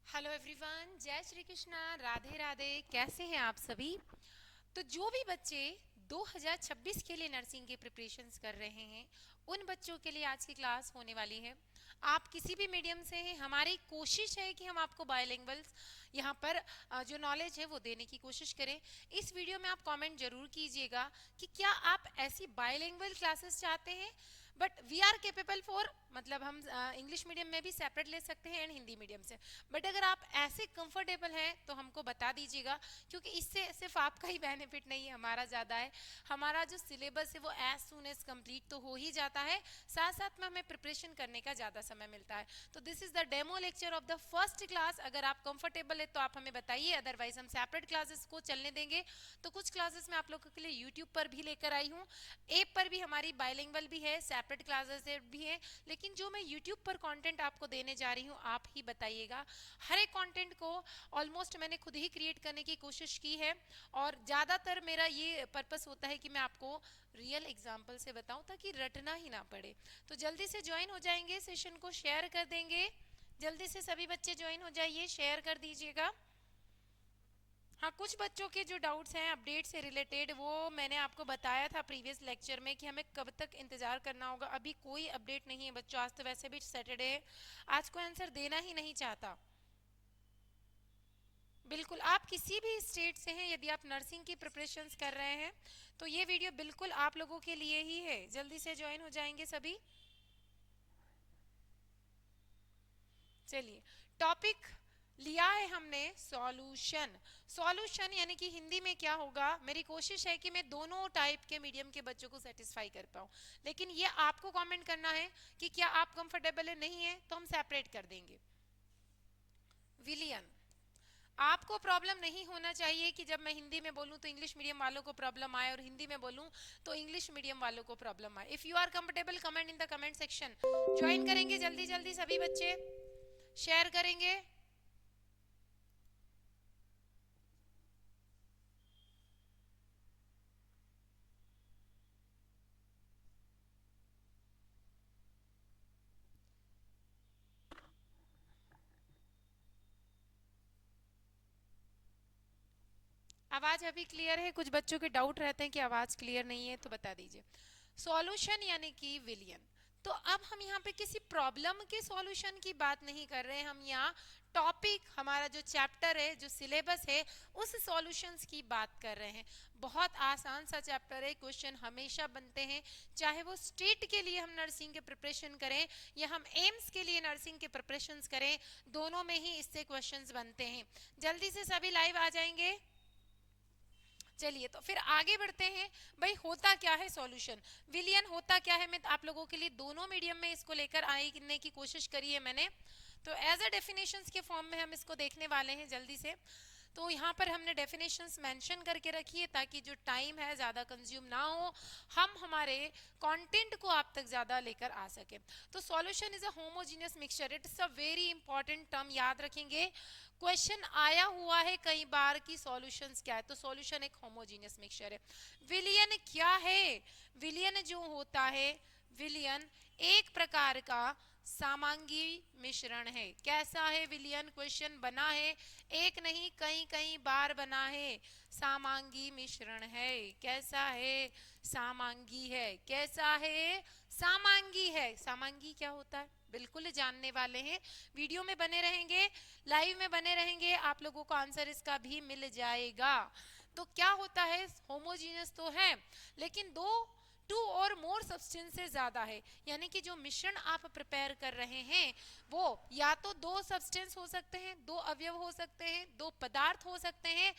Hello everyone, जय श्री कृष्णा, राधे राधे। कैसे हैं आप सभी? तो जो भी बच्चे 2026 के लिए नर्सिंग के प्रिपरेशंस कर रहे हैं, उन बच्चों के लिए आज की क्लास होने वाली है। आप किसी भी मीडियम से हैं, हमारी कोशिश है कि हम आपको बायलिंगुअल्स यहाँ पर जो नॉलेज है वो देने की कोशिश करें। इस वीडियो में आप कमेंट जरूर कीजिएगा कि क्या आप ऐसी बायलिंगुअल क्लासेस चाहते हैं, but we are capable for, मतलब हम इंग्लिश मीडियम में भी सेपरेट ले सकते हैं एंड हिंदी मीडियम से। बट अगर आप ऐसे कंफर्टेबल हैं तो हमको बता दीजिएगा, क्योंकि इससे सिर्फ आपका ही बेनिफिट नहीं है, हमारा ज़्यादा है। हमारा जो सिलेबस है वो एज सुन एज कंप्लीट तो हो ही जाता है, साथ साथ में हमें प्रिपरेशन करने का ज़्यादा समय मिलता है। तो this is the demo lecture of the first class. अगर आप कंफर्टेबल है तो आप हमें बताइए, अदरवाइज हम सेपरेट क्लासेस को चलने देंगे। तो कुछ क्लासेस मैं आप लोगों के लिए यूट्यूब पर भी लेकर आई हूँ, ऐप पर भी हमारी बाइलिंगुअल भी है, सेपरेट क्लासेस भी है। लेकिन जो मैं यूट्यूब पर कंटेंट आपको देने जा रही हूँ, आप ही बताइएगा। हर एक कंटेंट को ऑलमोस्ट मैंने खुद ही क्रिएट करने की कोशिश की है, और ज़्यादातर मेरा ये पर्पस होता है कि मैं आपको रियल एग्जाम्पल से बताऊं ताकि रटना ही ना पड़े। तो जल्दी से ज्वाइन हो जाएंगे, सेशन को शेयर कर देंगे। जल्दी से सभी बच्चे ज्वाइन हो जाइए, शेयर कर दीजिएगा। हाँ, कुछ बच्चों के जो डाउट्स हैं अपडेट से रिलेटेड, वो मैंने आपको बताया था प्रीवियस लेक्चर में कि हमें कब तक इंतजार करना होगा। अभी कोई अपडेट नहीं है बच्चों, आज तो वैसे भी सैटरडे है, आज कोई आंसर देना ही नहीं चाहता। बिल्कुल, आप किसी भी स्टेट से हैं, यदि आप नर्सिंग की प्रिपरेशंस कर रहे हैं तो ये वीडियो बिल्कुल आप लोगों के लिए ही है। जल्दी से ज्वाइन हो जाएंगे सभी। चलिए, टॉपिक लिया है हमने सॉल्यूशन। सॉल्यूशन यानी कि हिंदी में क्या होगा, मेरी कोशिश है कि मैं दोनों टाइप के मीडियम के बच्चों को सेटिस्फाई कर पाऊँ, लेकिन ये आपको कमेंट करना है कि क्या आप कंफर्टेबल है, नहीं है तो हम सेपरेट कर देंगे। विलियन, आपको प्रॉब्लम नहीं होना चाहिए कि जब मैं हिंदी में बोलूं तो इंग्लिश मीडियम वालों को प्रॉब्लम आए, और हिंदी में बोलूं तो इंग्लिश मीडियम वालों को प्रॉब्लम आए। If you are comfortable, comment in the comment section. Join करेंगे जल्दी जल्दी सभी बच्चे, शेयर करेंगे। आवाज अभी क्लियर है? कुछ बच्चों के डाउट रहते हैं कि आवाज क्लियर नहीं है, तो बता दीजिए। सॉल्यूशन यानी कि विलियन। तो अब हम यहाँ पे किसी प्रॉब्लम के सॉल्यूशन की बात नहीं कर रहे हैं, हम यहाँ टॉपिक, हमारा जो चैप्टर है, जो सिलेबस है, उस सॉल्यूशंस की बात कर रहे हैं। बहुत आसान सा चैप्टर है, क्वेश्चन हमेशा बनते हैं, चाहे वो स्टेट के लिए हम नर्सिंग के प्रिपरेशन करें या हम एम्स के लिए नर्सिंग के प्रिपरेशन करें, दोनों में ही इससे क्वेश्चंस बनते हैं। जल्दी से सभी लाइव आ जाएंगे। चलिए तो फिर आगे बढ़ते हैं। भाई होता क्या है सॉल्यूशन, विलियन होता क्या है, मैं आप लोगों के लिए दोनों मीडियम में इसको लेकर आने की कोशिश करी है मैंने। तो एज अ डेफिनेशंस के फॉर्म में हम इसको देखने वाले हैं जल्दी से। तो यहाँ पर हमने डेफिनेशंस मेंशन करके रखी है ताकि जो टाइम है ज़्यादा कंज्यूम ना हो, हम हमारे कंटेंट को आप तक ज़्यादा लेकर आ सके। तो solution is a homogeneous mixture, it's a very important term, याद रखेंगे। क्वेश्चन आया हुआ है कई बार कि सॉल्यूशंस क्या है, तो सॉल्यूशन एक होमोजीनियस मिक्सचर है। विलियन क्या है? विलियन जो होता है, विलियन एक प्रकार का सामांगी मिश्रण है। कैसा है विलियन? क्वेश्चन बना है, एक नहीं कई कई बार बना है। सामांगी मिश्रण है। कैसा है? सामांगी है। कैसा है? सामांगी है। सामांगी क्या होता है बिल्कुल जानने वाले हैं, वीडियो में बने रहेंगे, लाइव में बने रहेंगे, आप लोगों को आंसर इसका भी मिल जाएगा। तो क्या होता है, होमोजीनियस तो है लेकिन दो, टू और मोर सब्सटेंस से ज्यादा है, यानी कि जो मिश्रण आप प्रिपेयर कर रहे हैं वो या तो दो सब्सटेंस हो सकते हैं, दो अवयव हो सकते हैं, दो पदार्थ हो सकते हैं,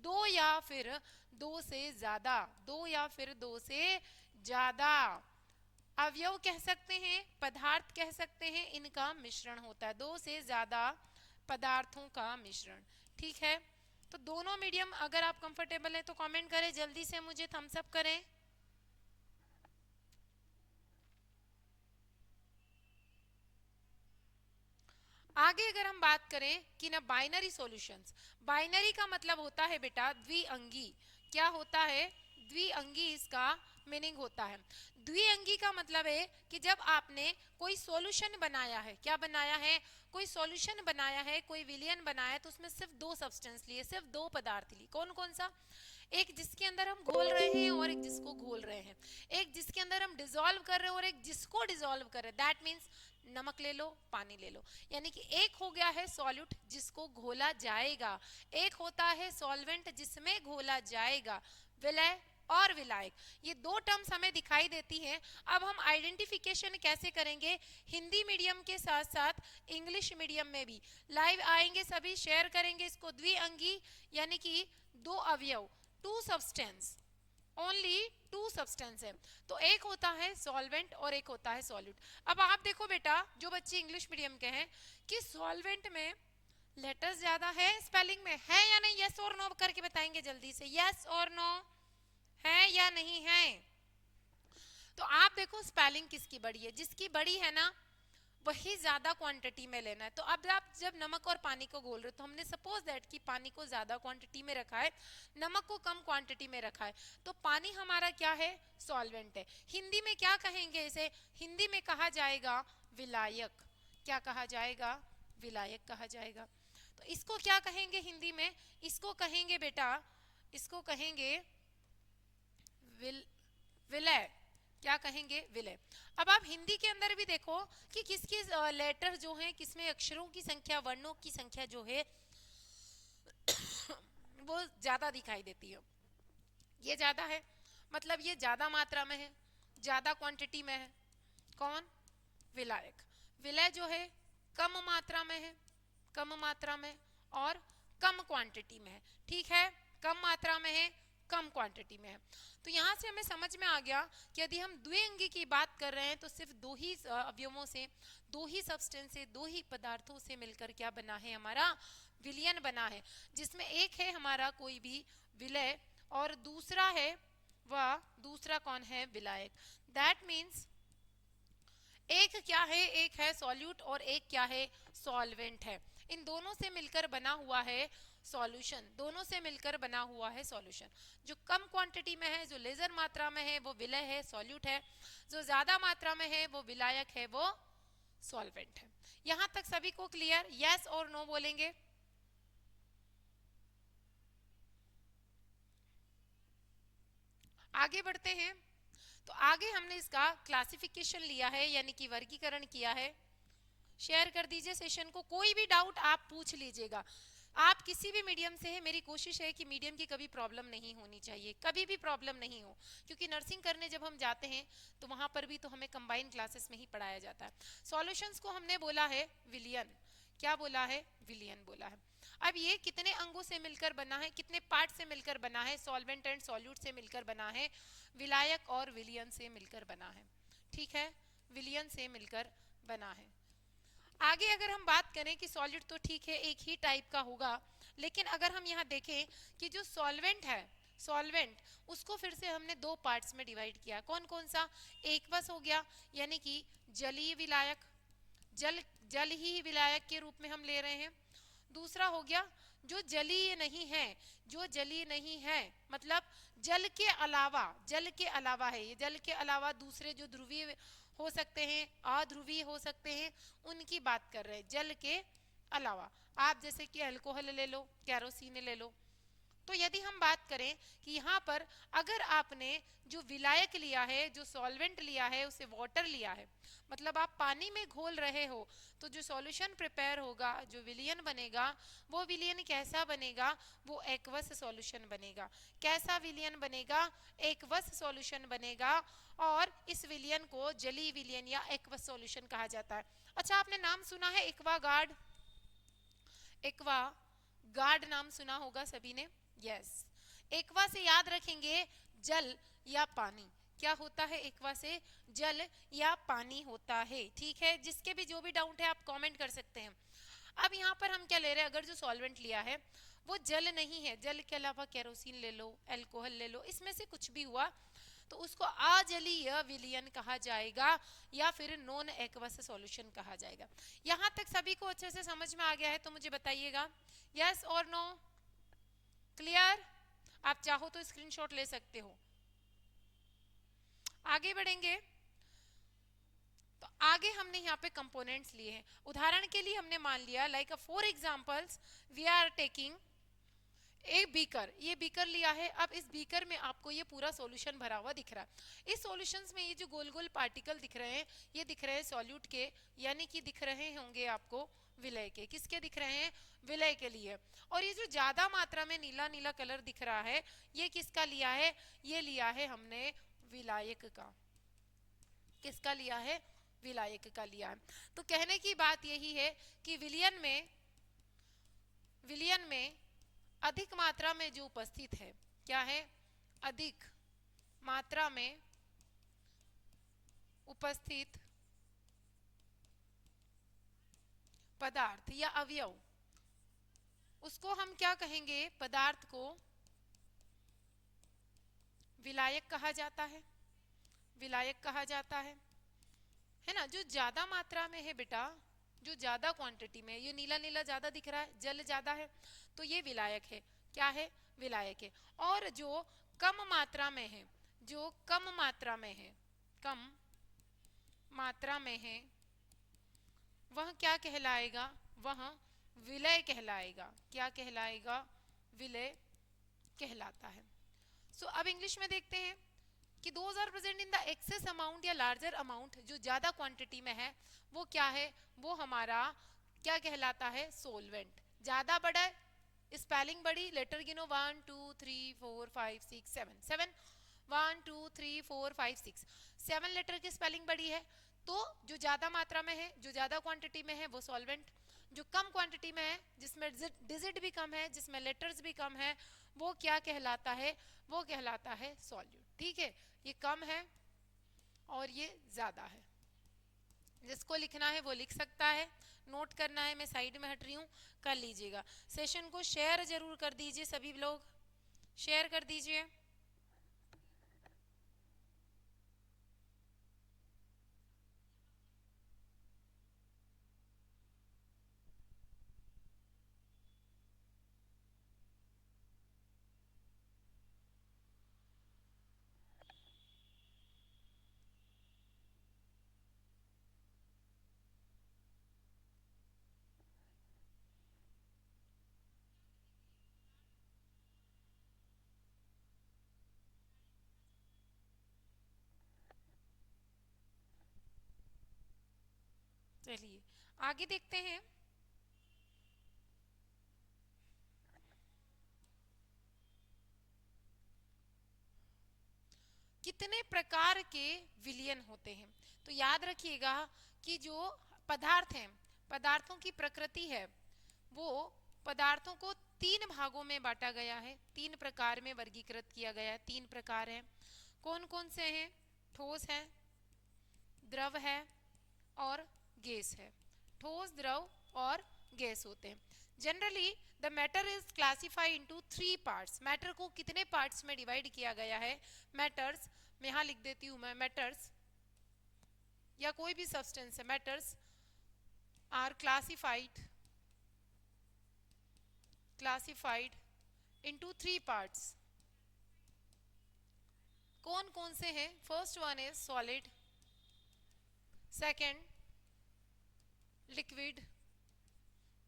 दो या फिर दो से ज्यादा, दो या फिर दो से ज्यादा अवयव कह सकते हैं, पदार्थ कह सकते हैं, इनका मिश्रण होता है, दो से ज्यादा पदार्थों का मिश्रण। ठीक है, तो दोनों मीडियम अगर आप कंफर्टेबल हैं तो कमेंट करें, जल्दी से मुझे थम्स अप करें। आगे अगर हम बात करें कि ना बाइनरी सॉल्यूशंस, बाइनरी का मतलब होता है बेटा द्विअंगी। क्या होता है? द्विअंगी इसका मीनिंग होता है। द्विअंगी का मतलब है कि जब आपने कोई सॉल्यूशन बनाया है, क्या बनाया है, कोई सॉल्यूशन बनाया है, कोई विलियन बनाया है, तो उसमें सिर्फ दो सब्सटेंस लिए, सिर्फ दो पदार्थ लिए। कौन कौन सा? एक जिसके अंदर हम घोल रहे हैं और एक जिसको घोल रहे हैं, एक जिसके अंदर हम डिसॉल्व कर रहे हैं और एक जिसको डिसॉल्व कर रहे हैं। दैट मीन्स नमक ले लो, पानी ले लो, यानी कि एक हो गया है सॉल्यूट जिसको घोला जाएगा, एक होता है सॉल्वेंट जिसमें घोला जाएगा, विलय और विलायक। ये दो टर्म्स हमें दिखाई देती हैं। अब हम आइडेंटिफिकेशन कैसे करेंगे, हिंदी मीडियम के साथ साथ इंग्लिश मीडियम में भी लाइव आएंगे, सभी शेयर करेंगे इसको। द्विअंगी यानी कि दो अवयव, two substance, only two substance है, तो एक होता है सॉल्वेंट और एक होता है सॉल्यूट। अब आप देखो बेटा, जो बच्चे इंग्लिश मीडियम के हैं, कि सॉल्वेंट में लेटर्स ज्यादा है स्पेलिंग में, है या नहीं? यस और नो करके बताएंगे जल्दी से, यस और नो, है या नहीं है? तो आप देखो स्पेलिंग किसकी बड़ी है, जिसकी बड़ी है ना वही ज्यादा क्वांटिटी में लेना है। तो अब आप जब नमक और पानी को घोल रहे हो, तो हमने सपोज दैट कि पानी को ज्यादा क्वांटिटी में रखा है, नमक को कम क्वांटिटी में रखा है, तो पानी हमारा क्या है, सॉल्वेंट है। हिंदी में क्या कहेंगे इसे, हिंदी में कहा जाएगा विलायक। क्या कहा जाएगा, विलायक कहा जाएगा। तो इसको क्या कहेंगे हिंदी में, इसको कहेंगे बेटा, इसको कहेंगे विलय। क्या कहेंगे, विलय। अब आप हिंदी के अंदर भी देखो कि किस किस लेटर जो हैं, किसमें अक्षरों की संख्या, वर्णों की संख्या जो है वो ज्यादा दिखाई देती है। ये ज्यादा है, मतलब ये ज्यादा मात्रा में है, ज्यादा क्वांटिटी में है। कौन, विलायक। विलय जो है कम मात्रा में है, कम मात्रा में और कम क्वांटिटी में है। ठीक है, कम मात्रा में है, कम क्वांटिटी में है। तो यहाँ से हमें समझ में आ गया कि यदि हम द्विअंगी की बात कर रहे हैं तो सिर्फ दो ही अवयवों से, दो ही सब्सटेंस से, दो ही पदार्थों से मिलकर क्या बना है, हमारा विलयन बना है, जिसमें एक है हमारा कोई भी विलय और दूसरा है वह, दूसरा कौन है, विलायक। दैट मीन्स एक क्या है, एक है सॉल्यूट और एक क्या है, सॉल्वेंट है। इन दोनों से मिलकर बना हुआ है सॉल्यूशन, दोनों से मिलकर बना हुआ है सॉल्यूशन। जो कम क्वांटिटी में है, जो लेजर मात्रा में है, वो विलय है, सॉल्यूट है। जो ज्यादा मात्रा में है वो विलायक है, वो सॉल्वेंट है। यहां तक सभी को क्लियर, यस और नो बोलेंगे। आगे बढ़ते हैं। तो आगे हमने इसका क्लासिफिकेशन लिया है, यानी कि वर्गीकरण किया है। शेयर कर दीजिए सेशन को, कोई भी डाउट आप पूछ लीजिएगा। आप किसी भी मीडियम से है, मेरी कोशिश है कि मीडियम की कभी प्रॉब्लम नहीं होनी चाहिए, कभी भी प्रॉब्लम नहीं हो, क्योंकि नर्सिंग करने जब हम जाते हैं तो वहां पर भी तो हमें कंबाइंड क्लासेस में ही पढ़ाया जाता है। सॉल्यूशंस को हमने बोला है विलियन, क्या बोला है, विलियन बोला है। अब ये कितने अंगों से मिलकर बना है, कितने पार्ट से मिलकर बना है, सॉल्वेंट एंड सॉल्यूट से मिलकर बना है, विलायक और विलियन से मिलकर बना है। ठीक है, विलियन से मिलकर बना है। आगे अगर हम बात करें कि सॉलिड तो ठीक है एक ही टाइप का होगा, लेकिन अगर हम यहाँ देखें कि जो सॉल्वेंट है, सॉल्वेंट उसको फिर से हमने दो पार्ट्स में डिवाइड किया। कौन कौन सा, एक बस हो गया, यानी कि जलीय विलायक, जल जल ही विलायक के रूप में हम ले रहे हैं। दूसरा हो गया जो जलीय नहीं है, जो जलीय नहीं है मतलब जल के अलावा, जल के अलावा है, ये जल के अलावा दूसरे जो ध्रुवीय हो सकते हैं, अध्रुवीय हो सकते हैं, उनकी बात कर रहे हैं, जल के अलावा। आप जैसे कि अल्कोहल ले लो, कैरोसिन ले लो। तो यदि हम बात करें कि यहाँ पर अगर आपने जो विलायक लिया है, जो सॉल्वेंट लिया है, उसे वाटर लिया है, मतलब आप पानी में घोल रहे हो, तो जो सॉल्यूशन प्रिपेयर होगा, जो विलियन बनेगा, वो विलियन कैसा बनेगा, वो एक्वस सॉल्यूशन बनेगा। कैसा विलियन बनेगा, एक्वस सॉल्यूशन बनेगा। और इस विलियन को जलीय विलियन या एक्वस सॉल्यूशन कहा जाता है। अच्छा, आपने नाम सुना है एक्वा गार्ड, एक्वा गार्ड नाम सुना होगा सभी ने। यस, एक्वा से याद रखेंगे जल या पानी। क्या होता है एक्वा से, जल या पानी होता है। ठीक है, जिसके भी जो भी डाउट है आप कमेंट कर सकते हैं। अब यहाँ पर हम क्या ले रहे हैं, अगर जो सॉल्वेंट लिया है वो जल नहीं है, जल के अलावा केरोसिन ले लो, अल्कोहल ले लो, इसमें से कुछ भी हुआ तो उसको अजलीय विलियन कहा जाएगा या फिर नॉन एक्वस सॉल्यूशन कहा जाएगा। यहाँ तक सभी को अच्छे से समझ में आ गया है तो मुझे बताइएगा, यस और नो, क्लियर। आप चाहो तो स्क्रीनशॉट ले सकते हो। आगे बढ़ेंगे तो आगे हमने यहाँ पे कंपोनेंट्स लिए हैं। उदाहरण के लिए हमने मान लिया like for examples we are taking a beaker, ये बीकर लिया है। अब इस बीकर में आपको ये पूरा सॉल्यूशन भरा हुआ दिख रहा है। इस सॉल्यूशंस में ये जो गोल गोल पार्टिकल दिख रहे हैं ये दिख रहे हैं सॉल्यूट के, यानी कि दिख रहे होंगे आपको विलय के। किसके दिख रहे हैं? विलय के लिए। और ये जो ज्यादा मात्रा में नीला नीला कलर दिख रहा है ये किसका लिया है? ये लिया है हमने विलायक का। किसका लिया है? विलायक का लिया है। तो कहने की बात यही है कि विलयन में अधिक मात्रा में जो उपस्थित है, क्या है? अधिक मात्रा में उपस्थित पदार्थ या अवयव, उसको हम क्या कहेंगे? पदार्थ को विलायक कहा जाता है। विलायक कहा जाता है ना। जो ज्यादा मात्रा में है बेटा, जो ज्यादा क्वांटिटी में, ये नीला नीला ज्यादा दिख रहा है, जल ज्यादा है, तो ये विलायक है। क्या है? विलायक है। और जो कम मात्रा में है, जो कम मात्रा में है, कम मात्रा में है, वह क्या कहलाएगा? वह विलय कहलाएगा। क्या कहलाएगा? विलय कहलाता है। सो अब इंग्लिश में देखते हैं कि those are present in the excess amount या लार्जर अमाउंट, जो ज्यादा क्वांटिटी में है वो क्या है? वो हमारा क्या कहलाता है? सोलवेंट। ज्यादा बड़ा है, स्पेलिंग बड़ी, लेटर गिनो 1 2 3 4 5 6 7 7 1 2 3 4 5 6 7 लेटर की स्पेलिंग बड़ी है। तो जो ज्यादा मात्रा में है, जो ज्यादा क्वांटिटी में है वो सॉल्वेंट। जो कम क्वांटिटी में है, जिसमें डिजिट भी कम है, जिसमें लेटर्स भी कम है, वो क्या कहलाता है? वो कहलाता है सॉल्यूट। ठीक है, ये कम है और ये ज्यादा है। जिसको लिखना है वो लिख सकता है, नोट करना है मैं साइड में हट रही हूँ, कर लीजिएगा। सेशन को शेयर जरूर कर दीजिए, सभी लोग शेयर कर दीजिए। चलिए आगे देखते हैं। कितने प्रकार के विलयन होते हैं? तो याद रखिएगा कि जो पदार्थ हैं, पदार्थों की प्रकृति है, वो पदार्थों को तीन भागों में बांटा गया है, तीन प्रकार में वर्गीकृत किया गया है। तीन प्रकार हैं। कौन कौन से हैं? ठोस है, द्रव है और गैस है। ठोस, द्रव और गैस होते हैं। Generally the matter is classified into 3 parts. Matter को कितने पार्ट्स में डिवाइड किया गया है? मैटर्स, मैं यहां लिख देती हूं मैं, मैटर्स या कोई भी सब्सटेंस है, matters are classified into 3 parts. कौन कौन से हैं? First one is solid, second liquid,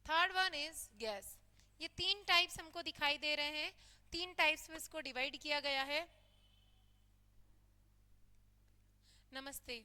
third one is gas. ये तीन टाइप्स हमको दिखाई दे रहे हैं। तीन टाइप्स में इसको डिवाइड किया गया है। नमस्ते।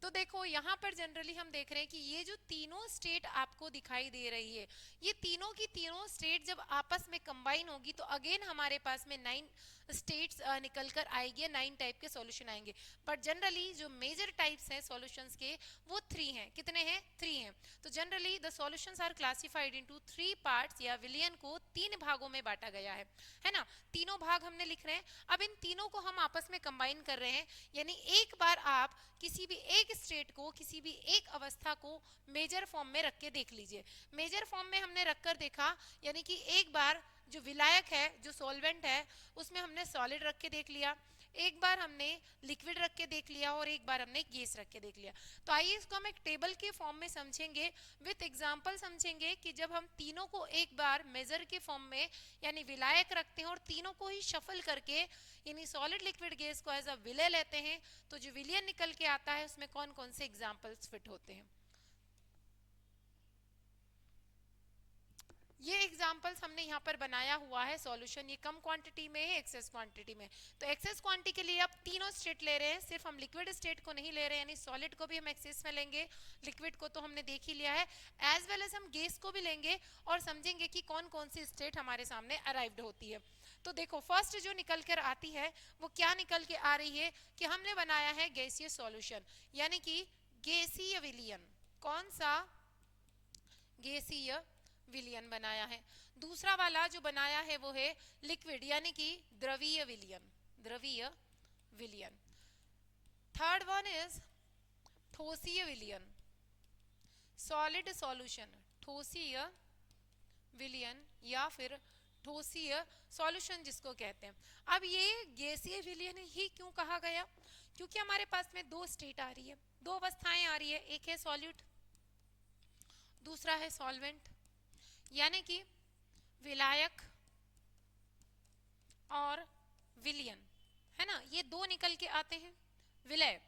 तो देखो यहाँ पर जनरली हम देख रहे हैं कि ये जो तीनों स्टेट आपको दिखाई दे रही है, ये तीनों की तीनों स्टेट जब आपस में कंबाइन होगी तो अगेन हमारे पास में 9 स्टेट्स निकल कर आएगी, 9 टाइप के सॉल्यूशन आएंगे। बट जनरली जो मेजर टाइप्स हैं सॉल्यूशंस के वो 3 हैं। कितने हैं? 3 हैं। तो generally the solutions are classified into 3 parts, या विलयन को 3 भागों में बांटा गया है ना। तीनों भाग हमने लिख रहे हैं। अब इन तीनों को हम आपस में कंबाइन कर रहे हैं, यानी एक बार आप किसी भी एक स्टेट को, किसी भी एक अवस्था को मेजर फॉर्म में रख के देख लीजिए। मेजर फॉर्म में हमने रखकर देखा, यानी कि एक बार जो विलायक है, जो सॉल्वेंट है, उसमें हमने सॉलिड रख के देख लिया। एक बार हमने लिक्विड रख के देख लिया और एक बार हमने गैस रख के देख लिया। तो आइए इसको हम एक टेबल के फॉर्म में समझेंगे, विथ एग्जांपल समझेंगे कि जब हम तीनों को एक बार मेजर के फॉर्म में यानी विलायक रखते हैं और तीनों को ही शफल करके यानी सॉलिड लिक्विड गैस को एज अ विलय लेते हैं, तो जो विलियन निकल के आता है उसमें कौन कौन से एग्जाम्पल्स फिट होते हैं। ये एग्जांपल्स हमने यहाँ पर बनाया हुआ है सॉल्यूशन, ये कम क्वांटिटी में है, एक्सेस क्वांटिटी में। तो एक्सेस क्वांटिटी के लिए अब तीनों स्टेट ले रहे हैं, सिर्फ हम लिक्विड स्टेट को नहीं ले रहे हैं, यानी सॉलिड को भी हम एक्सेस में लेंगे, लिक्विड को तो हमने देख ही लिया है, एज वेल एज हम गैस को भी लेंगे और समझेंगे कि कौन कौन सी स्टेट हमारे सामने अराइव्ड होती है। तो देखो फर्स्ट जो निकल कर आती है वो क्या निकल के आ रही है कि हमने बनाया है गैसीय सॉल्यूशन, यानी कि गैसीय विलयन। कौन सा? गैसीय विलयन बनाया है। दूसरा वाला जो बनाया है वो है लिक्विड यानी कि द्रवीय विलयन, द्रवीय विलयन। थर्ड वन इज ठोसीय विलयन, सॉलिड सॉल्यूशन, ठोसीय विलयन या फिर ठोसीय सॉल्यूशन जिसको कहते हैं। अब ये गैसीय विलयन ही क्यों कहा गया? क्योंकि हमारे पास में दो स्टेट आ रही है, दो अवस्थाएं आ रही है, एक है सॉल्यूट, दूसरा है सॉल्वेंट, यानी कि विलायक और विलयन, है ना, ये दो निकल के आते हैं विलय।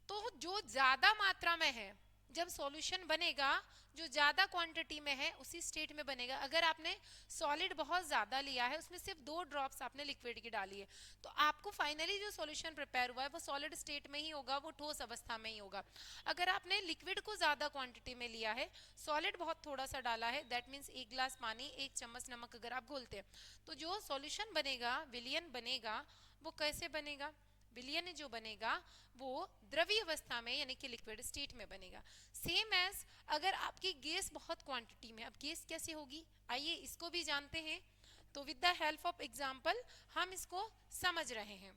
तो जो ज्यादा मात्रा में है, जब सॉल्यूशन बनेगा जो ज्यादा क्वांटिटी में है उसी स्टेट में बनेगा। अगर आपने सॉलिड बहुत ज्यादा लिया है, उसमें सिर्फ 2 ड्रॉप्स आपने लिक्विड की डाली है, तो आपको फाइनली जो सॉल्यूशन प्रिपेयर हुआ है वो सॉलिड स्टेट में ही होगा, वो ठोस अवस्था में ही होगा। अगर आपने लिक्विड को ज्यादा क्वांटिटी में लिया है, सॉलिड बहुत थोड़ा सा डाला है, दैट मीन्स 1 गिलास पानी 1 चम्मच नमक अगर आप घोलते हैं, तो जो सॉल्यूशन बनेगा, विलयन बनेगा, वो कैसे बनेगा? विलयन जो बनेगा वो द्रवीय अवस्था में यानी कि लिक्विड स्टेट में बनेगा। सेम एज अगर आपकी गैस बहुत क्वांटिटी में, अब गैस कैसे होगी आइए इसको भी जानते हैं। तो with the help of example हम इसको समझ रहे हैं।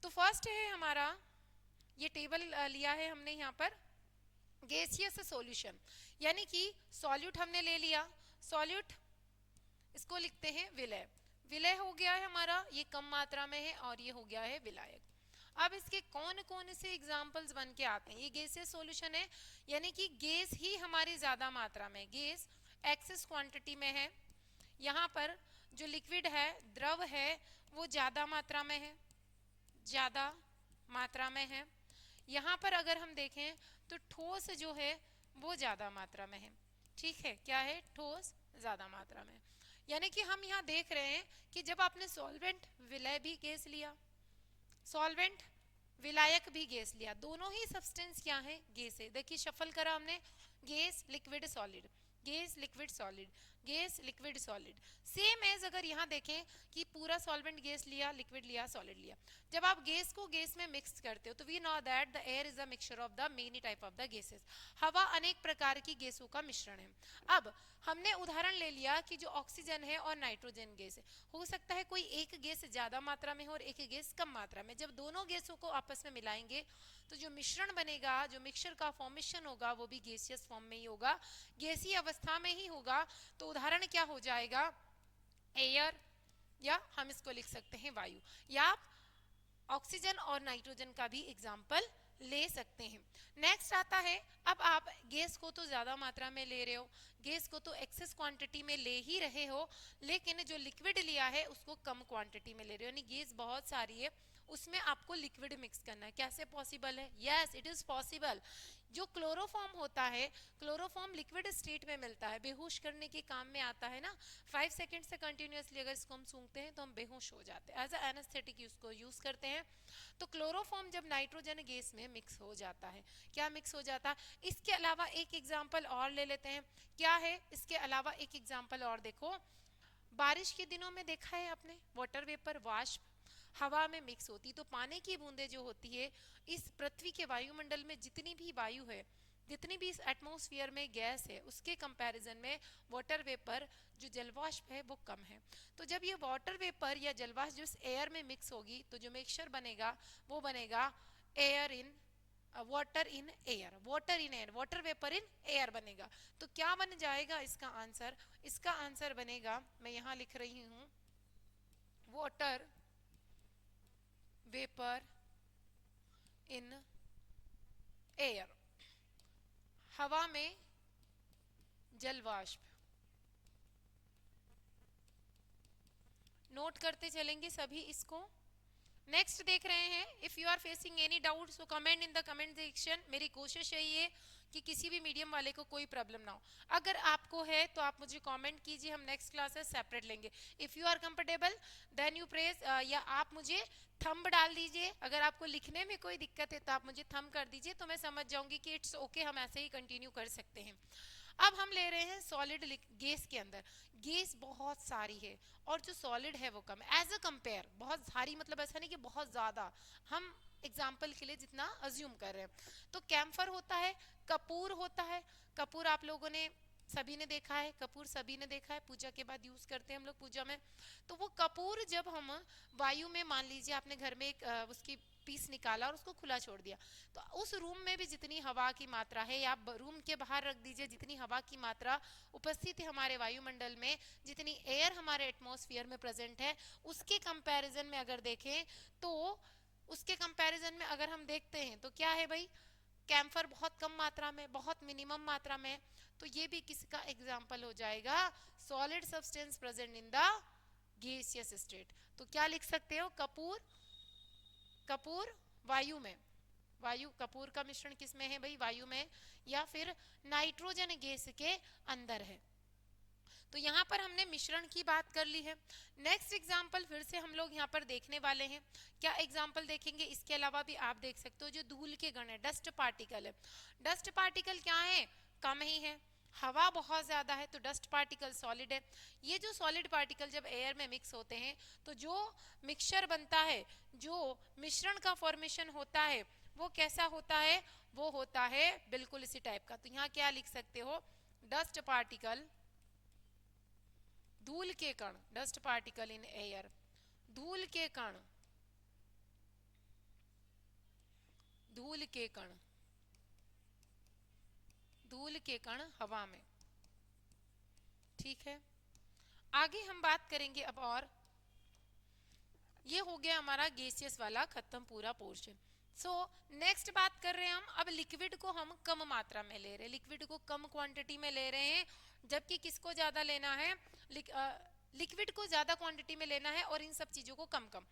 तो फर्स्ट है हमारा, ये टेबल लिया है हमने यहाँ पर, गैसियस सॉल्यूशन, यानी कि सॉल्यूट हमने ले लिया, सॉल्यूट इसको लिखते हैं विलय, विलय हो गया है हमारा, ये कम मात्रा में है, और ये हो गया है विलायक। अब इसके कौन कौन से एग्जाम्पल्स बन के आते हैं? ये गैसियस सॉल्यूशन है, यानी कि गैस ही हमारी ज्यादा मात्रा में, गैस एक्सेस क्वांटिटी में है। यहाँ पर जो लिक्विड है, द्रव है, वो ज्यादा मात्रा में है, ज्यादा मात्रा में है। यहाँ पर अगर हम देखें तो ठोस जो है वो ज्यादा मात्रा में है, ठीक है, क्या है? ठोस ज्यादा मात्रा में। यानी कि हम यहाँ देख रहे हैं कि जब आपने सॉल्वेंट विलय भी गैस लिया, सॉल्वेंट विलायक भी गैस लिया, दोनों ही सब्सटेंस क्या है? गैस है। देखिए शफल करा हमने, gas liquid solid, gas liquid solid, gas liquid solid. Same as अगर यहाँ देखें कि पूरा सॉल्वेंट गैस लिया, लिक्विड लिया, सॉलिड लिया, जब आप गैस को गैस में मिक्स करते हो तो we know that the air is a mixture of the many type of the gases, हवा अनेक प्रकार की गैसों का मिश्रण है। अब हमने उदाहरण ले लिया कि जो ऑक्सीजन है और नाइट्रोजन गैस है, हो सकता है कोई एक गैस ज्यादा मात्रा में हो और एक गैस कम मात्रा में, जब दोनों गैसों को आपस में मिलाएंगे तो जो मिश्रण बनेगा, जो मिक्सचर का फॉर्मेशन होगा वो भी गैसियस फॉर्म में ही होगा, गैसीय अवस्था में ही होगा। तो उदाहरण क्या हो जाएगा? एयर, या हम इसको लिख सकते हैं वायु, या ऑक्सीजन और नाइट्रोजन का भी एग्जाम्पल ले सकते हैं। नेक्स्ट आता है, अब आप गैस को तो ज्यादा मात्रा में ले रहे हो, गैस को तो एक्सेस क्वांटिटी में ले ही रहे हो, लेकिन जो लिक्विड लिया है उसको कम क्वांटिटी में ले रहे हो, यानी गैस बहुत सारी है, उसमें आपको लिक्विड मिक्स करना है। कैसे पॉसिबल है? Yes it is possible. जो क्लोरोफॉर्म होता है, क्लोरोफॉर्म लिक्विड स्टेट में मिलता है, बेहोश करने के काम में आता है ना, 5 सेकंड से कंटिन्यूअसली अगर इसको हम सूंघते हैं तो हम बेहोश हो जाते हैं, एज अ एनेस्थेटिक इसको यूज करते हैं। तो क्लोरोफॉर्म जब नाइट्रोजन गैस में मिक्स हो जाता है, क्या मिक्स हो जाता है? इसके अलावा एक एग्जाम्पल और ले लेते हैं, क्या है इसके अलावा एक एग्जाम्पल और देखो, बारिश के दिनों में देखा है आपने, वाटर वेपर, वाष्प हवा में मिक्स होती, तो पानी की बूंदें जो होती है, इस पृथ्वी के वायुमंडल में जितनी भी वायु है, जितनी भी इस एटमॉस्फेयर में गैस है, उसके कंपैरिजन में वाटर वेपर जो जलवाष्प है वो कम है। तो जब ये वाटर वेपर या जलवाष्प जो एयर में मिक्स होगी तो जो मिक्सचर बनेगा वो बनेगा air in water in air, water in air, water vapour in air बनेगा। तो क्या बन जाएगा इसका आंसर? इसका आंसर बनेगा, मैं यहाँ लिख रही हूँ, वाटर वेपर इन एयर, हवा में जल वाष्प। नोट करते चलेंगे सभी इसको। नेक्स्ट देख रहे हैं, if you are facing any doubt so comment in the comment section. मेरी कोशिश यही है कि किसी भी मीडियम वाले को कोई प्रॉब्लम ना हो। अगर आपको है तो आप मुझे कमेंट कीजिए, हम नेक्स्ट क्लासेस सेपरेट लेंगे। If you are comfortable then you press, या आप मुझे थंब डाल दीजिए। अगर आपको लिखने में कोई दिक्कत है तो आप मुझे थंब कर दीजिए, तो मैं समझ जाऊंगी कि इट्स ओके, हम ऐसे ही कंटिन्यू कर सकते हैं। अब हम ले रहे हैं सॉलिड गैस के अंदर। गैस बहुत सारी है और जो सॉलिड है वो कम है। एज अ कंपेयर बहुत सारी, मतलब ऐसा नहीं कि बहुत ज्यादा, हम एग्जाम्पल के लिए जितना अज्यूम कर रहे हैं। तो कैम्फर होता है, कपूर होता है। कपूर आप लोगों ने सभी ने देखा है, कपूर सभी ने देखा है, पूजा के बाद यूज करते हैं हम लोग पूजा में। तो वो कपूर जब हम वायु में, मान लीजिए आपने घर में एक उसकी पीस निकाला और उसको खुला छोड़ दिया, तो उस रूम में भी जितनी हवा की मात्रा है, या रूम के बाहर रख दीजिए, जितनी हवा की मात्रा उपस्थित है हमारे वायुमंडल में, जितनी एयर हमारे एटमॉस्फेयर में प्रेजेंट है, उसके कंपैरिजन में अगर देखें तो उसके कंपैरिजन में अगर हम देखते हैं तो क्या है भाई, कैम्फर बहुत कम मात्रा में, बहुत मिनिमम मात्रा में। तो ये भी किसका एग्जाम्पल हो जाएगा, solid substance present in the gaseous state. तो क्या लिख सकते हो, कपूर, कपूर वायु में, वायु कपूर का मिश्रण किस में है भाई, वायु में, या फिर नाइट्रोजन गैस के अंदर है। तो यहाँ पर हमने मिश्रण की बात कर ली है। नेक्स्ट एग्जाम्पल फिर से हम लोग यहाँ पर देखने वाले हैं। क्या एग्जाम्पल देखेंगे, इसके अलावा भी आप देख सकते हो जो धूल के कण है, डस्ट पार्टिकल है। डस्ट पार्टिकल क्या है, कम ही है। हवा बहुत ज्यादा है तो डस्ट पार्टिकल सॉलिड है। ये जो सॉलिड पार्टिकल जब एयर में मिक्स होते हैं तो जो मिक्सचर बनता है, जो मिश्रण का फॉर्मेशन होता है, वो कैसा होता है, वो होता है बिल्कुल इसी टाइप का। तो यहाँ क्या लिख सकते हो, डस्ट पार्टिकल, धूल के कण, डस्ट पार्टिकल इन एयर, धूल के कण, धूल के कण, धूल के कण हवा में। ठीक है, आगे हम बात करेंगे अब। और ये हो गया हमारा गैसियस वाला खत्म पूरा पोर्शन। सो नेक्स्ट बात कर रहे हैं हम, अब लिक्विड को हम कम मात्रा में ले रहे हैं, लिक्विड को कम क्वांटिटी में ले रहे हैं, जबकि किसको ज्यादा लेना है, लिक्विड को ज्यादा क्वांटिटी में लेना है और इन सब चीजों को कम कम,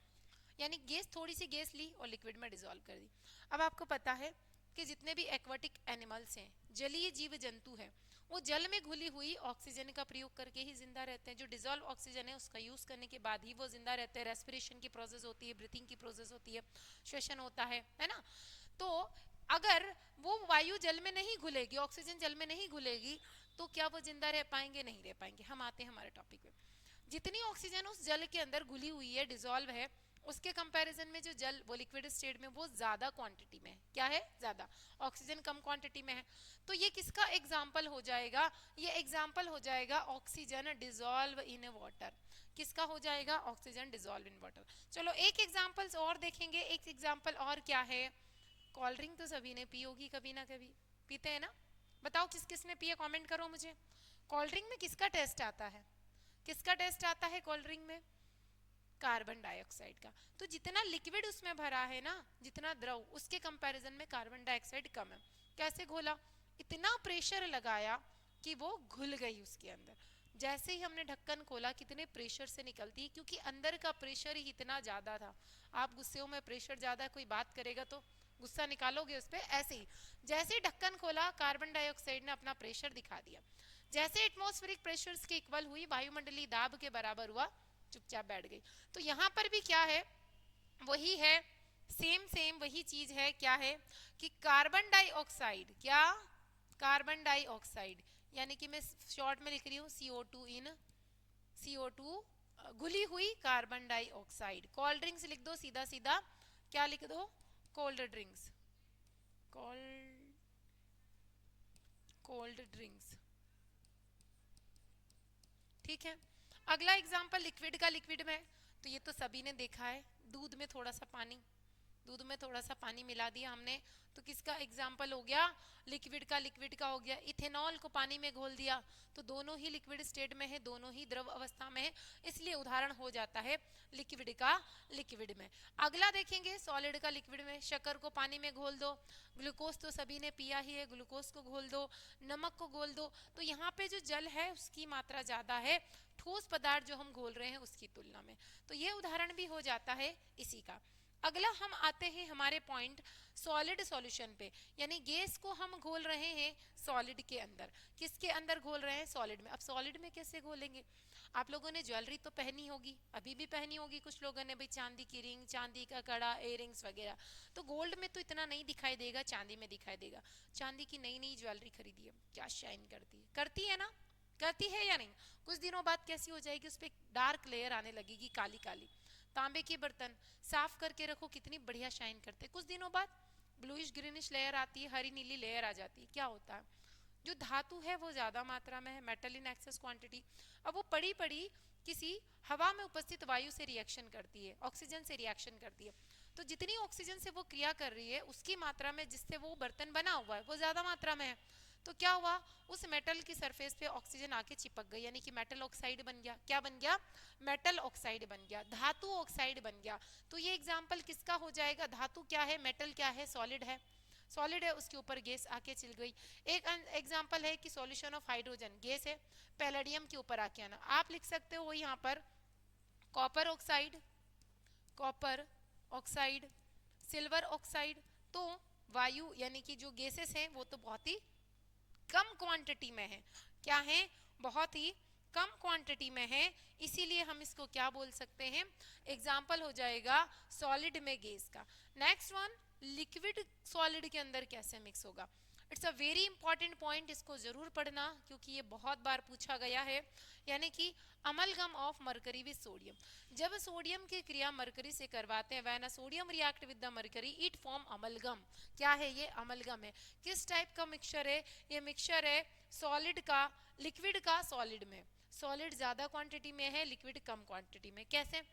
यानी गैस, थोड़ी सी गैस ली और लिक्विड में डिसॉल्व कर दी। अब आपको पता है कि जितने भी एक्वाटिक एनिमल्स हैं, जलीय जीव जंतु हैं, वो जल में घुली हुई ऑक्सीजन का प्रयोग करके ही जिंदा रहते हैं। जो डिसॉल्व ऑक्सीजन है उसका यूज करने के बाद ही वो जिंदा रहते हैं। रेस्पिरेशन की प्रोसेस होती है, ब्रीथिंग की प्रोसेस होती है, श्वसन होता है ना। तो अगर वो वायु जल में नहीं घुलेगी, ऑक्सीजन जल में नहीं घुलेगी, तो क्या वो जिंदा रह पाएंगे, नहीं रह पाएंगे। हम आते हैं हमारे टॉपिक पे। जितनी ऑक्सीजन उस जल के अंदर घुली हुई है, डिसॉल्व है, उसके कंपैरिजन में जो जल वो लिक्विड स्टेट में वो ज्यादा क्वांटिटी में है। क्या है, ज्यादा, ऑक्सीजन कम क्वांटिटी में है। तो ये किसका एग्जाम्पल हो जाएगा, ये एग्जाम्पल हो जाएगा ऑक्सीजन डिसॉल्व इन वाटर। किसका हो जाएगा, ऑक्सीजन डिसॉल्व इन वाटर। चलो एक एग्जाम्पल और देखेंगे। एक एग्जाम्पल और क्या है, कोल्ड ड्रिंक तो सभी ने पी होगी कभी ना कभी, पीते हैं ना। बताओ किस किस ने पिए, कमेंट करो मुझे। कोल्ड ड्रिंक में किसका टेस्ट आता है, किसका टेस्ट आता है कोल्ड ड्रिंक में, कार्बन डाइऑक्साइड का। तो जितना लिक्विड उसमें भरा है ना, जितना द्रव, उसके कंपैरिजन में कार्बन डाइऑक्साइड कम है। कैसे घोला, इतना प्रेशर लगाया कि वो घुल गई उसके अंदर। जैसे ही हमने ढक्कन खोला, कितने प्रेशर से निकलती, क्योंकि अंदर का प्रेशर ही इतना ज्यादा था। आप गुस्से में प्रेशर ज्यादा कोई बात करेगा तो गुस्सा निकालोगे उस पर, ऐसे ही जैसे ही ढक्कन खोला कार्बन डाइऑक्साइड ने अपना प्रेशर दिखा दिया। जैसे एटमॉस्फेरिक प्रेशर्स की इक्वल हुई, वायुमंडलीय दाब के बराबर हुआ, चुपचाप बैठ गई। तो यहाँ पर भी क्या है, वही है, सेम सेम वही चीज है। क्या है कि कार्बन डाइऑक्साइड, क्या, कार्बन डाइऑक्साइड, यानी कि मैं शॉर्ट में लिख रही हूँ CO2 इन CO2, घुली हुई कार्बन डाइऑक्साइड। कोल्ड ड्रिंक्स लिख दो सीधा सीधा, क्या लिख दो, cold drinks, cold, cold drinks. ठीक है, अगला एग्जाम्पल लिक्विड का, लिक्विड में तो ये तो सभी ने देखा है, दूध में थोड़ा सा पानी, दूध में थोड़ा सा पानी मिला दिया हमने तो किसका एग्जाम्पल हो गया, लिक्विड का हो गया। इथेनॉल को पानी में घोल दिया तो दोनों ही लिक्विड स्टेट में है, दोनों ही द्रव अवस्था में है, इसलिए उदाहरण हो जाता है लिक्विड का लिक्विड में। अगला देखेंगे सॉलिड का लिक्विड में। शक्कर को पानी में घोल दो, ग्लूकोज तो सभी ने पिया ही है, ग्लूकोज को घोल दो, नमक को घोल दो, तो यहाँ पे जो जल है उसकी मात्रा ज्यादा है ठोस पदार्थ जो हम घोल रहे हैं उसकी तुलना में। तो ये उदाहरण भी हो जाता है इसी का। अगला हम आते हैं हमारे पॉइंट सॉलिड सॉल्यूशन पे, यानी गैस को हम घोल रहे हैं सॉलिड के अंदर। किसके अंदर घोल रहे हैं, सॉलिड में। अब सॉलिड में कैसे घोलेंगे, आप लोगों ने ज्वेलरी तो पहनी होगी, अभी भी पहनी होगी कुछ लोगों ने, भाई चांदी की रिंग, चांदी का कड़ा, इयररिंग्स वगैरह। तो गोल्ड में तो इतना नहीं दिखाई देगा, चांदी में दिखाई देगा। चांदी की नई नई ज्वेलरी खरीदी है, क्या शाइन करती है, करती है ना, करती है या नहीं। कुछ दिनों बाद कैसी हो जाएगी, उस पर डार्क लेयर आने लगेगी, काली काली। तांबे के बर्तन साफ करके रखो, कितनी बढ़िया शाइन करते, कुछ दिनों बाद ब्लूइश ग्रीनिश लेयर आती है, हरी नीली लेयर आ जाती है। क्या होता है, जो धातु है वो ज्यादा मात्रा में है, मेटल इन एक्सेस क्वांटिटी। अब वो पड़ी पड़ी किसी हवा में उपस्थित वायु से रिएक्शन करती है, ऑक्सीजन से रिएक्शन करती है। तो जितनी ऑक्सीजन से वो क्रिया कर रही है उसकी मात्रा में जिससे वो बर्तन बना हुआ है वो ज्यादा मात्रा में है। तो क्या हुआ, उस मेटल की सरफेस पे ऑक्सीजन आके चिपक गई, यानी कि मेटल ऑक्साइड बन गया। क्या बन गया, मेटल ऑक्साइड बन गया, धातु ऑक्साइड बन गया। तो ये एग्जाम्पल किसका हो जाएगा, धातु क्या है, मेटल क्या है, सॉलिड है, सॉलिड है, उसके ऊपर गैस आके चिल गई। एक एग्जांपल है कि सॉल्यूशन ऑफ हाइड्रोजन, गैस है, पैलेडियम के ऊपर आके आना। आप लिख सकते हो यहाँ पर copper oxide, copper oxide, silver oxide. तो वायु यानी कि जो गैसेस हैं वो तो बहुत ही कम क्वांटिटी में है, क्या है, बहुत ही कम क्वांटिटी में है, इसीलिए हम इसको क्या बोल सकते हैं, एग्जाम्पल हो जाएगा सॉलिड में गैस का। नेक्स्ट वन, लिक्विड सॉलिड के अंदर कैसे मिक्स होगा। It's a very important point, इसको जरूर पढ़ना क्योंकि ये बहुत बार पूछा गया है। यानी कि amalgam of mercury with sodium, जब सोडियम की क्रिया मरकरी से करवाते हैं, when sodium react with the mercury it form amalgam. क्या है ये, अमलगम है। किस टाइप का मिक्सचर है, ये मिक्सचर है सॉलिड का, लिक्विड का सॉलिड में। सॉलिड ज्यादा क्वांटिटी में है, लिक्विड कम क्वांटिटी में। कैसे,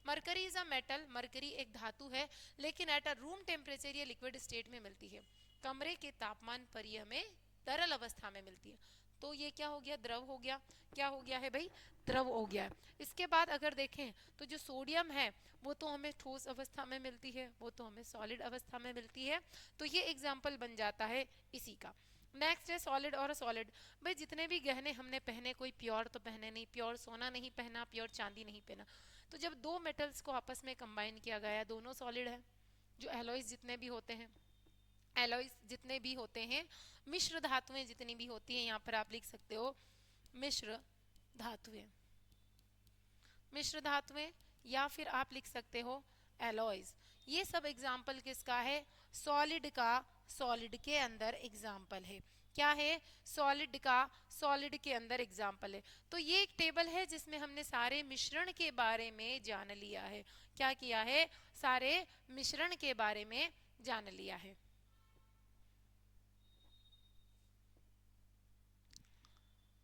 mercury is a metal, mercury एक धातु है, लेकिन एट अ रूम टेम्परेचर ये लिक्विड स्टेट में मिलती है, कमरे के तापमान पर ये हमें तरल अवस्था में मिलती है। तो ये क्या हो गया, द्रव हो गया। क्या हो गया है भाई, द्रव हो गया है। इसके बाद अगर देखें तो जो सोडियम है वो तो हमें ठोस अवस्था में मिलती है, वो तो हमें सॉलिड अवस्था में मिलती है। तो ये एग्जाम्पल बन जाता है इसी का। नेक्स्ट है सॉलिड और सॉलिड। भाई जितने भी गहने हमने पहने, कोई प्योर तो पहने नहीं, प्योर सोना नहीं पहना, प्योर चांदी नहीं पहना। तो जब दो मेटल्स को आपस में कंबाइन किया गया, दोनों सॉलिड है। जो एलॉयज जितने भी होते हैं, एलॉयज जितने भी होते हैं, मिश्र धातुएं जितनी भी होती हैं, यहाँ पर आप लिख सकते हो मिश्र धातुएं, मिश्र धातुएं, या फिर आप लिख सकते हो एलॉयज। ये सब एग्जाम्पल किसका है, सॉलिड का, सॉलिड के अंदर एग्जाम्पल है। क्या है, सॉलिड का सॉलिड के अंदर एग्जाम्पल है। तो ये एक टेबल है जिसमें हमने सारे मिश्रण के बारे में जान लिया है। क्या किया है, सारे मिश्रण के बारे में जान लिया है।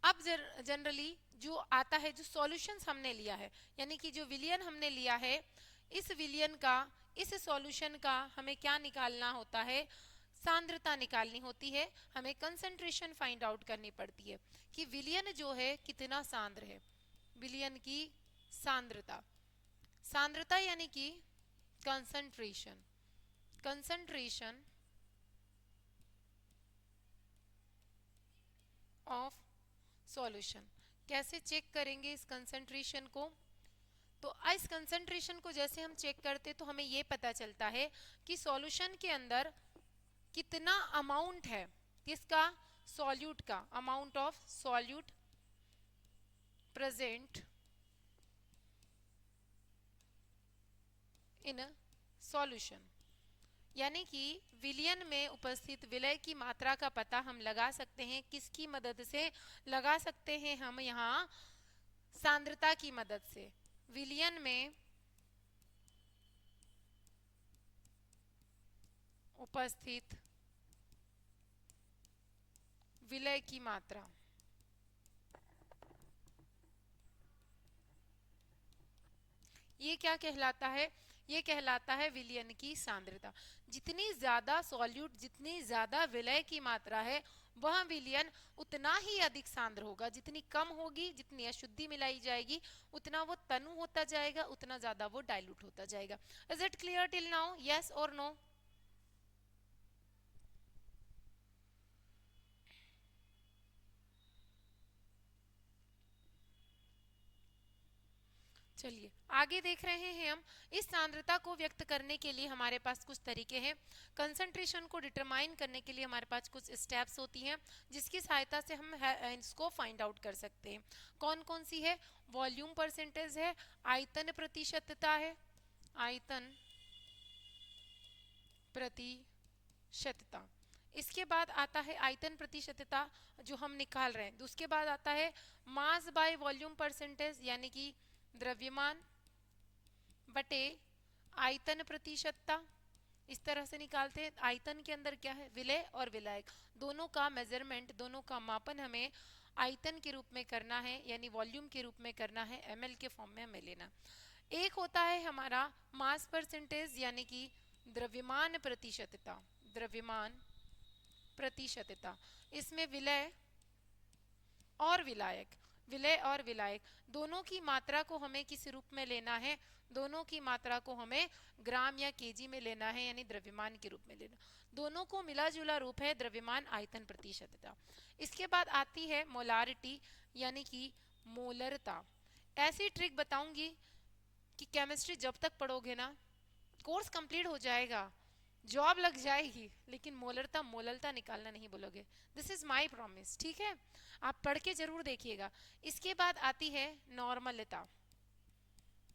अब जनरली जो आता है, जो सॉल्यूशंस हमने लिया है, यानी कि जो विलियन हमने लिया है, इस विलियन का, इस सॉल्यूशन का हमें क्या निकालना होता है, सांद्रता निकालनी होती है। हमें कंसंट्रेशन फाइंड आउट करनी पड़ती है कि विलियन जो है कितना सांद्र है, विलियन की सांद्रता। सांद्रता यानी कि कंसंट्रेशन, कंसंट्रेशन ऑफ सॉल्यूशन। कैसे चेक करेंगे इस कंसंट्रेशन को, तो इस कंसंट्रेशन को जैसे हम चेक करते तो हमें ये पता चलता है कि सॉल्यूशन के अंदर कितना अमाउंट है, किसका, सॉल्यूट का, amount of solute present in solution. यानी कि विलयन में उपस्थित विलय की मात्रा का पता हम लगा सकते हैं, किसकी मदद से लगा सकते हैं, हम यहाँ सांद्रता की मदद से। विलयन में उपस्थित विलय की मात्रा, ये क्या कहलाता है, ये कहलाता है विलयन की सांद्रता। जितनी ज्यादा सॉल्यूट, जितनी ज्यादा विलय की मात्रा है, वह विलयन उतना ही अधिक सांद्र होगा। जितनी कम होगी, जितनी अशुद्धि मिलाई जाएगी, उतना वो तनु होता जाएगा, उतना ज्यादा वो डाइल्यूट होता जाएगा। Is it clear till now? Yes और नो? चलिए आगे देख रहे हैं हम। इस सांद्रता को व्यक्त करने के लिए हमारे पास कुछ तरीके हैं। कंसंट्रेशन को डिटरमाइन करने के लिए हमारे पास कुछ स्टेप्स होती हैं, जिसकी सहायता से हम इसको फाइंड आउट कर सकते हैं। कौन कौन सी है? वॉल्यूम परसेंटेज है, आयतन प्रतिशतता है, आयतन प्रतिशतता। इसके बाद आता है आयतन प्रतिशतता जो हम निकाल रहे हैं। उसके बाद आता है मास बाय वॉल्यूम परसेंटेज, यानी कि द्रव्यमान बटे आयतन प्रतिशतता। इस तरह से निकालते हैं। आयतन के अंदर क्या है? विलय और विलायक, दोनों का मेजरमेंट, दोनों का मापन हमें आयतन के रूप में करना है, यानी वॉल्यूम के रूप में करना है, ml के फॉर्म में हमें लेना। एक होता है हमारा मास परसेंटेज, यानी कि द्रव्यमान प्रतिशतता, द्रव्यमान प्रतिशतता। इसमें विलय और विलायक, विलय और विलायक दोनों की मात्रा को हमें किस रूप में लेना है? दोनों की मात्रा को हमें ग्राम या केजी में लेना है, यानी द्रव्यमान के रूप में लेना। दोनों को मिला जुला रूप है द्रव्यमान आयतन प्रतिशतता। इसके बाद आती है मोलारिटी, यानी कि मोलरता। ऐसी ट्रिक बताऊंगी कि केमिस्ट्री जब तक पढ़ोगे ना, कोर्स कंप्लीट हो जाएगा, जॉब लग जाएगी, लेकिन मोलरता मोललता निकालना नहीं बोलोगे। दिस इज माय प्रॉमिस, ठीक है? आप पढ़ के जरूर देखिएगा। इसके बाद आती है नॉर्मलता।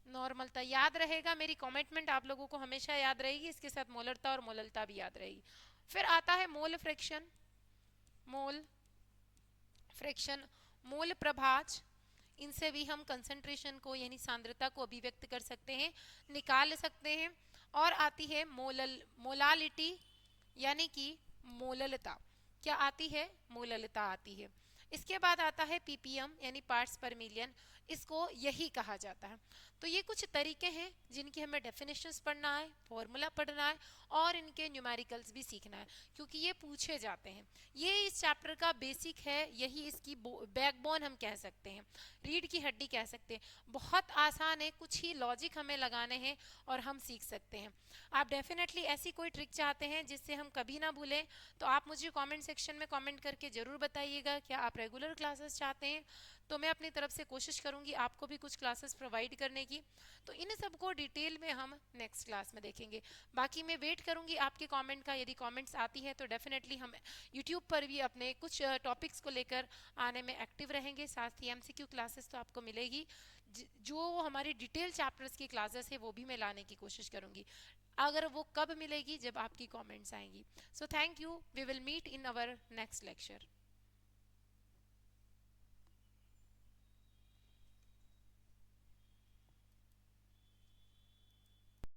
नॉर्मलता याद रहेगा, मेरी कमिटमेंट आप लोगों को हमेशा याद रहेगी। इसके साथ मोलरता और मोललता भी याद रहेगी। फिर आता है मोल फ्रैक्शन, मोल फ्रैक्शन, मोल प्रभाज। इनसे भी हम कंसंट्रेशन को, यानी सांद्रता को अभिव्यक्त कर सकते हैं, निकाल सकते हैं। और आती है मोलालिटी, यानी कि मोललता। क्या आती है? मोललता आती है। इसके बाद आता है पीपीएम, यानी पार्ट्स पर मिलियन। इसको यही कहा जाता है। तो ये कुछ तरीके हैं जिनकी हमें डेफिनेशंस पढ़ना है, फॉर्मूला पढ़ना है, और इनके न्यूमेरिकल्स भी सीखना है, क्योंकि ये पूछे जाते हैं। ये इस चैप्टर का बेसिक है, यही इसकी बैकबोन हम कह सकते हैं, रीढ़ की हड्डी कह सकते हैं। बहुत आसान है, कुछ ही लॉजिक हमें लगाने हैं और हम सीख सकते हैं। आप डेफिनेटली ऐसी कोई ट्रिक चाहते हैं जिससे हम कभी ना भूलें, तो आप मुझे कमेंट सेक्शन में कमेंट करके ज़रूर बताइएगा। क्या आप रेगुलर क्लासेस चाहते हैं? तो मैं अपनी तरफ से कोशिश करूंगी आपको भी कुछ क्लासेस प्रोवाइड करने की। तो इन सबको डिटेल में हम नेक्स्ट क्लास में देखेंगे। बाकी मैं वेट करूंगी आपके कमेंट का। यदि कमेंट्स आती है तो डेफिनेटली हम यूट्यूब पर भी अपने कुछ टॉपिक्स को लेकर आने में एक्टिव रहेंगे। साथ ही एमसीक्यू क्लासेस तो आपको मिलेगी। जो हमारी डिटेल चैप्टर्स की क्लासेस है वो भी मैं लाने की कोशिश करूंगी। अगर वो कब मिलेगी? जब आपकी कमेंट्स आएंगी। So thank you, we will meet in our next lecture.